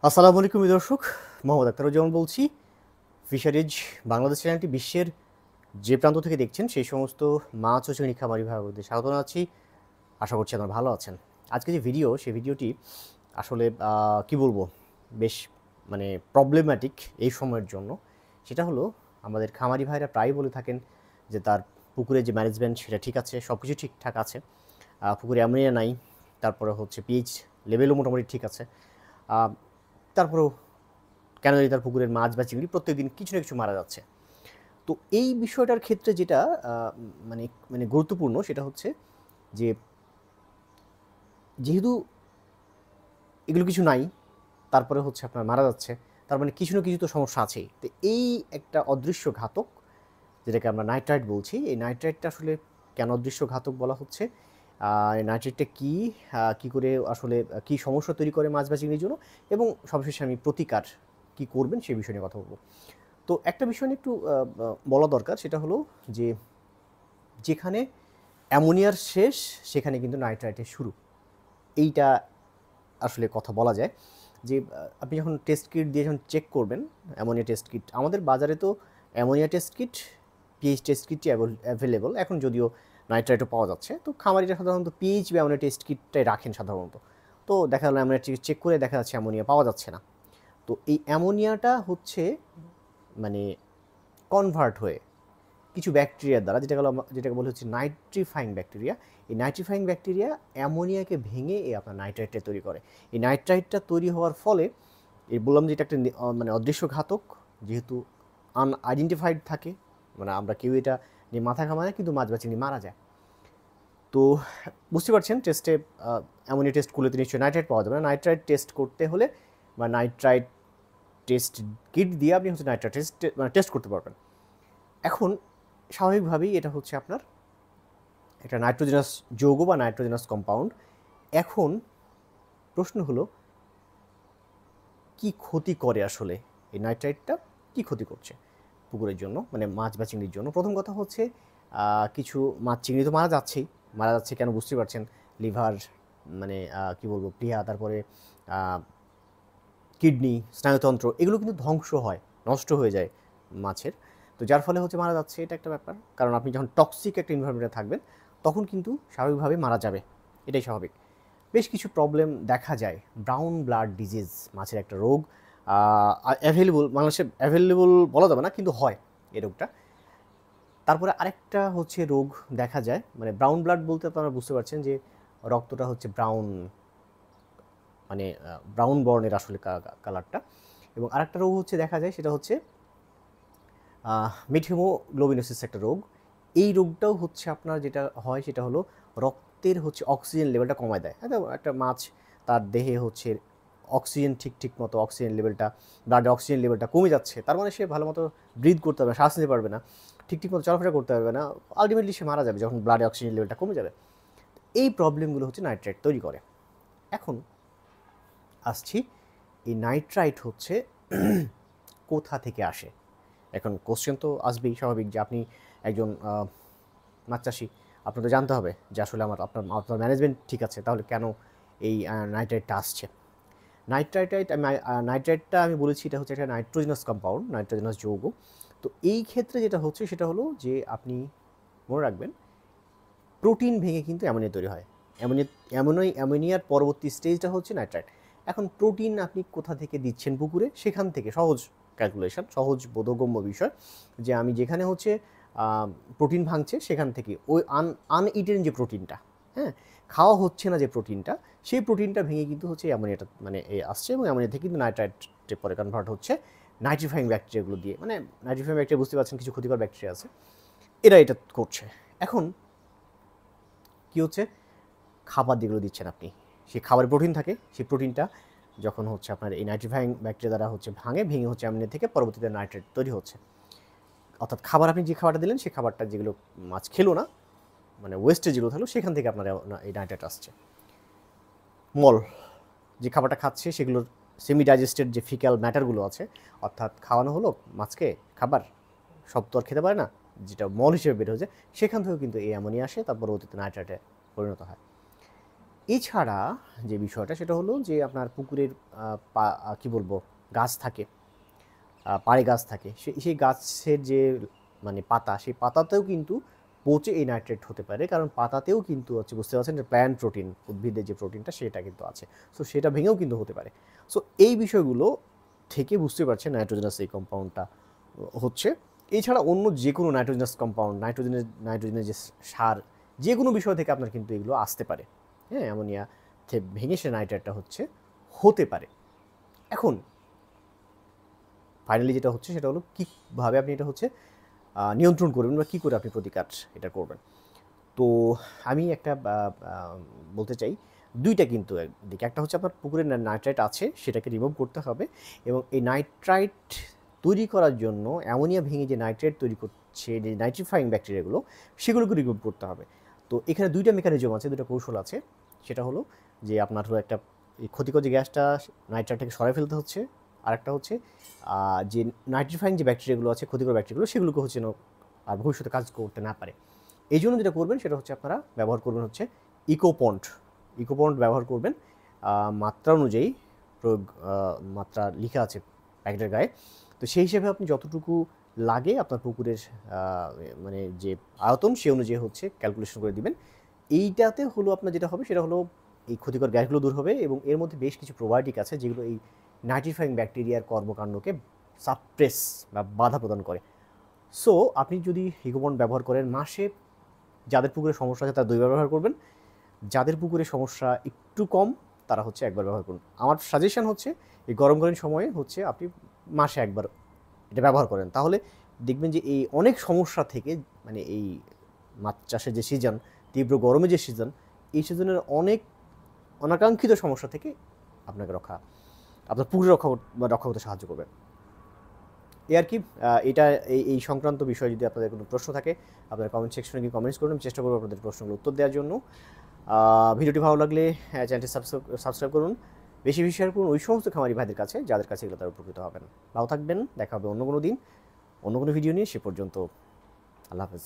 আসসালামু আলাইকুম দর্শক, মোহাম্মদ আখতারুজ্জামান বলছি। ফিশারিজ বাংলাদেশ চ্যানেলটি বিশ্বের যে প্রান্ত থেকে দেখছেন সেই সমস্ত মাছ ও চিংড়ি খামারি ভাইদের স্বাগত জানাচ্ছি। আশা করছি আপনারা ভালো আছেন। আজকে যে ভিডিও, সেই ভিডিওটি আসলে কি বলবো, বেশ প্রবলেম্যাটিক এই সময়ের জন্য। সেটা হলো, আমাদের খামারি ভাইরা প্রায় বলে থাকেন যে তার পুকুরের যে ম্যানেজমেন্ট সেটা ঠিক আছে, সব কিছু ঠিকঠাক আছে, পুকুরে অ্যামোনিয়া নাই, তারপরে হচ্ছে পিএইচ লেভেলও মোটামুটি ঠিক আছে, তারপরেও কেন জানি তার পুকুরের মাছ বা চিংড়ি প্রত্যেকদিন কিছু না কিছু মারা যাচ্ছে। তো এই বিষয়টার ক্ষেত্রে যেটা মানে মানে গুরুত্বপূর্ণ সেটা হচ্ছে যে, যেহেতু এগুলো কিছু নাই, তারপরে হচ্ছে আপনার মারা যাচ্ছে, তার মানে কিছু না কিছু তো সমস্যা আছেই। তো এই একটা অদৃশ্য ঘাতক, যেটাকে আমরা নাইট্রাইট বলছি, এই নাইট্রাইটটা আসলে কেন অদৃশ্য ঘাতক বলা হচ্ছে, এই নাইট্রাইটটা কী, কী করে আসলে কী সমস্যা তৈরি করে মাছ বা চিংড়ির জন্য, এবং সবশেষে আমি প্রতিকার কী করবেন সেই বিষয় নিয়ে কথা বলবো। তো একটা বিষয় নিয়ে একটু বলা দরকার, সেটা হলো যে, যেখানে অ্যামোনিয়ার শেষ সেখানে কিন্তু নাইট্রাইটের শুরু। এইটা আসলে কথা বলা যায় যে, আপনি যখন টেস্ট কিট দিয়ে যখন চেক করবেন, অ্যামোনিয়া টেস্ট কিট আমাদের বাজারে তো ammonia test kit, pH test কিটটি অ্যাভেলেবল এখন, যদিও নাইট্রাইটও পাওয়া যাচ্ছে। তো খামারিরা সাধারণত পিএইচ বা অ্যামোনিয়া টেস্ট কিটটাই রাখেন সাধারণত। তো দেখা গেলো অ্যামোনিয়া চেক করে দেখা যাচ্ছে অ্যামোনিয়া পাওয়া যাচ্ছে না। তো এই অ্যামোনিয়াটা হচ্ছে মানে কনভার্ট হয়ে কিছু ব্যাকটেরিয়ার দ্বারা, যেটাকে বলা হচ্ছে নাইট্রিফাইং ব্যাকটেরিয়া। এই নাইট্রিফাইং ব্যাকটেরিয়া অ্যামোনিয়াকে ভেঙে আপনার নাইট্রাইটটা তৈরি করে। এই নাইট্রাইটটা তৈরি হওয়ার ফলে, এই বললাম যে এটা একটা অদৃশ্য ঘাতক, যেহেতু আনআইডেন্টিফাইড থাকে, আমরা কেউ এটা নিয়ে মাথা ঘামায় না, কিন্তু মাছ বা চিংড়ি মারা যায়। তো বুঝতে পারছেন, টেস্টে অ্যামোনিয়া টেস্ট করলে তো নিশ্চয়ই নাইট্রাইট পাওয়া যাবে না। নাইট্রাইট টেস্ট করতে হলে বা নাইট্রাইট টেস্ট কিট দিয়ে আপনি হচ্ছে নাইট্রাইট টেস্ট করতে পারবেন। এখন স্বাভাবিকভাবেই এটা হচ্ছে আপনার একটা নাইট্রোজেনাস যৌগ বা নাইট্রোজেনাস কম্পাউন্ড। এখন প্রশ্ন হলো, কি ক্ষতি করে আসলে এই নাইট্রাইটটা, কি ক্ষতি করছে পুকুরের জন্য, মাছ বা চিংড়ির জন্য? প্রথম কথা হচ্ছে, কিছু মাছ চিংড়ি তো মারা যাচ্ছেই। মারা যাচ্ছে কেন বুঝতে পারছেন, লিভার, কি বলবো, প্লিহা, তারপরে কিডনি, স্নায়ুতন্ত্র, এগুলো কিন্তু ধ্বংস হয়, নষ্ট হয়ে যায় মাছের। তো যার ফলে হচ্ছে মারা যাচ্ছে, এটা একটা ব্যাপার। কারণ আপনি যখন টক্সিক একটা এনভায়রনমেন্টে থাকবেন, তখন কিন্তু স্বাভাবিকভাবে মারা যাবে, এটাই স্বাভাবিক। বেশ কিছু প্রবলেম দেখা যায়। ব্রাউন ব্লাড ডিজিজ মাছের একটা রোগ, অ্যাভেলেবল, বাংলাদেশে অ্যাভেলেবল বলা যাবে না, কিন্তু হয় এই রোগটা। তারপরে আরেকটা হচ্ছে রোগ দেখা যায়, ব্রাউন ব্লাড বলতে আপনারা বুঝতে পারছেন যে রক্তটা হচ্ছে ব্রাউন, ব্রাউন বর্ণের আসলে কালারটা। এবং আরেকটা রোগ হচ্ছে দেখা যায়, সেটা হচ্ছে মিথহিমোগ্লোবিনোসিস একটা রোগ। এই রোগটাও হচ্ছে আপনার যেটা হয় সেটা হলো, রক্তের হচ্ছে অক্সিজেন লেভেলটা কমায় দেয়। একটা মাছ, তার দেহে হচ্ছে অক্সিজেন ঠিক মতো অক্সিজেন লেভেলটা, ব্লাডে অক্সিজেন লেভেলটা কমে যাচ্ছে, তার মানে সে ভালো মতো ব্রিথ করতে পারবে না, শ্বাস নিতে পারবে না, ঠিক মতো চলাফেরা করতে পারবে না, আলটিমেটলি সে মারা যাবে যখন ব্লাডে অক্সিজেন লেভেলটা কমে যাবে। এই প্রবলেমগুলো হচ্ছে নাইট্রাইট তৈরি করে। এখন আসছি, এই নাইট্রাইট হচ্ছে কোথা থেকে আসে। এখন কোশ্চেন তো আসবেই, স্বাভাবিক, যে আপনি একজন মাছ চাষি, আপনার তো জানতে হবে যে আসলে আপনার ম্যানেজমেন্ট ঠিক আছে, তাহলে কেন এই নাইট্রাইটটা আসছে। নাইট্রাইটটা আমি বলেছি, এটা হচ্ছে একটা নাইট্রোজেনাস কম্পাউন্ড, নাইট্রোজেনাস যৌগ। তো এই ক্ষেত্রে যেটা হচ্ছে সেটা হলো যে, আপনি মনে রাখবেন, প্রোটিন ভেঙে কিন্তু অ্যামোনিয়া তৈরি হয়। অ্যামোনিয়ার পরবর্তী স্টেজটা হচ্ছে নাইট্রাইট। এখন প্রোটিন আপনি কোথা থেকে দিচ্ছেন পুকুরে, সেখান থেকে সহজ ক্যালকুলেশন, সহজ বোধগম্য বিষয়, যে আমি যেখানে হচ্ছে প্রোটিন ভাঙছে সেখান থেকে ওই আনইটেন যে প্রোটিনটা, হ্যাঁ, খাওয়া হচ্ছে না যে প্রোটিনটা, সেই প্রোটিনটা ভেঙে কিন্তু হচ্ছে অ্যামোনিয়াটা আসছে, এবং অ্যামোনিয়া থেকে কিন্তু নাইট্রাইটে পরে কনভার্ট হচ্ছে নাইট্রিফাইং ব্যাকটেরিয়াগুলো দিয়ে। নাইট্রিফাইং ব্যাকটেরিয়া বুঝতে পারছেন, কিছু ক্ষতিকর ব্যাকটেরিয়া আছে, এরা এটা করছে। এখন কী হচ্ছে, খাবার যেগুলো দিচ্ছেন আপনি, সেই খাবারে প্রোটিন থাকে, সেই প্রোটিনটা যখন হচ্ছে আপনার এই নাইট্রিফাইং ব্যাকটেরিয়া দ্বারা হচ্ছে ভেঙে হচ্ছে অ্যামোনিয়া থেকে পরবর্তীতে নাইট্রেট তৈরি হচ্ছে। অর্থাৎ খাবার, আপনি যে খাবারটা দিলেন সেই খাবারটা যেগুলো মাছ খেলো না, ওয়েস্টে যেগুলো থাকলো, সেখান থেকে আপনার এই নাইট্রেট আসছে। মল, যে খাবারটা খাচ্ছে সেগুলোর সেমি ডাইজেস্টেড যে ফিক্যাল ম্যাটারগুলো আছে, অর্থাৎ খাওয়ানো হলো মাছকে খাবার, সব তো আর খেতে পারে না, যেটা মল হিসেবে বের হয়ে যায়, সেখান থেকেও কিন্তু এই অ্যামোনিয়া আসে, তার পরবর্তীতে নাইট্রেটে পরিণত হয়। এছাড়া যে বিষয়টা সেটা হলো যে আপনার পুকুরের কী বলবো গাছ থাকে, পাড়ে গাছ থাকে, সেই গাছের যে মানে পাতা, সেই পাতাতেও কিন্তু পচে এই নাইট্রেট হতে পারে, কারণ পাতাতেও কিন্তু হচ্ছে বুঝতে পারছেন যে প্ল্যান্ট প্রোটিন, উদ্ভিদের যে প্রোটিনটা সেটা কিন্তু আছে, সো সেটা ভেঙেও কিন্তু হতে পারে। সো এই বিষয়গুলো থেকে বুঝতে পারছেন নাইট্রোজেনাস এই কম্পাউন্ডটা হচ্ছে। এছাড়া অন্য যে কোনো নাইট্রোজেনাস কম্পাউন্ড, নাইট্রোজেনের যে সার, যে কোনো বিষয় থেকে আপনার কিন্তু এগুলো আসতে পারে। হ্যাঁ, অ্যামোনিয়া ভেঙে সে নাইট্রেটটা হতে পারে। এখন ফাইনালি যেটা হচ্ছে সেটা হলো কীভাবে আপনি এটা নিয়ন্ত্রণ করবেন বা কী করে আপনি প্রতিকার এটা করবেন। তো আমি একটা বলতে চাই, দুইটা কিন্তু দিকে, একটা হচ্ছে আপনার পুকুরে নাইট্রাইট আছে সেটাকে রিমুভ করতে হবে, এবং এই নাইট্রাইট তৈরি করার জন্য অ্যামোনিয়া ভেঙে যে নাইট্রেট তৈরি করছে, যে নাইট্রিফাইং ব্যাকটেরিয়াগুলো, সেগুলোকে রিমুভ করতে হবে। তো এখানে দুইটা মেকানিজম আছে, দুটো কৌশল আছে। সেটা হলো যে আপনার হলো একটা এই ক্ষতিকর যে গ্যাসটা নাইট্রাইট থেকে সরাই ফেলতে হচ্ছে, আর একটা হচ্ছে যে নাইট্রিফাইং যে ব্যাকটেরিয়াগুলো আছে, ক্ষতিকর ব্যাকটেরিয়াগুলো, সেগুলোকে আর ভবিষ্যতে কাজ করতে না পারে। এই জন্য যেটা করবেন সেটা হচ্ছে আপনারা ব্যবহার করবেন হচ্ছে ইকোপন্ড ব্যবহার করবেন মাত্রা অনুযায়ী, প্রয়োগ মাত্রা লিখা আছে প্যাকেটের গায়ে। তো সেই হিসেবে আপনি যতটুকু লাগে আপনার পুকুরের মানে যে আয়তন, সে অনুযায়ী ক্যালকুলেশন করে দিবেন। এইটাতে হলো আপনার যেটা হবে সেটা হলো এই ক্ষতিকর গ্যাসগুলো দূর হবে, এবং এর মধ্যে বেশ কিছু প্রোবায়োটিক আছে যেগুলো এই নাইট্রিফাইং ব্যাকটেরিয়ার কর্মকাণ্ডকে সাপ্রেস বা বাধা প্রদান করে। সো আপনি যদি ইকোপন্ড ব্যবহার করেন, মাসে যাদের পুকুরে সমস্যা আছে তারা 2 বার ব্যবহার করবেন, যাদের পুকুরে সমস্যা একটু কম তারা একবার ব্যবহার করুন। আমার সাজেশন এই গরমকালীন সময়ে আপনি মাসে একবার এটা ব্যবহার করেন, তাহলে দেখবেন যে এই অনেক সমস্যা থেকে, মানে এই মাছ চাষের যে সিজন, তীব্র গরমের যে সিজন, এই সিজনের অনেক অনাকাঙ্ক্ষিত সমস্যা থেকে আপনার পুকুরে রক্ষা করতে সাহায্য করবে। এই আর কি। এটা এই সংক্রান্ত বিষয়ে যদি আপনাদের কোনো প্রশ্ন থাকে, আপনারা কমেন্ট সেকশনে গিয়ে কমেন্টস করুন, আমি চেষ্টা করবো আপনাদের প্রশ্নগুলো উত্তর দেওয়ার জন্য। ভিডিওটি ভালো লাগলে চ্যানেলটি সাবস্ক্রাইব করুন, বেশি শেয়ার করুন ওই সমস্ত খামারি ভাইদের কাছে যাদের কাছে এগুলো তারা উপকৃত হবেন। ভালো থাকবেন, দেখা হবে অন্য কোনো দিন অন্য কোনো ভিডিও নিয়ে। সে পর্যন্ত আল্লাহ হাফেজ।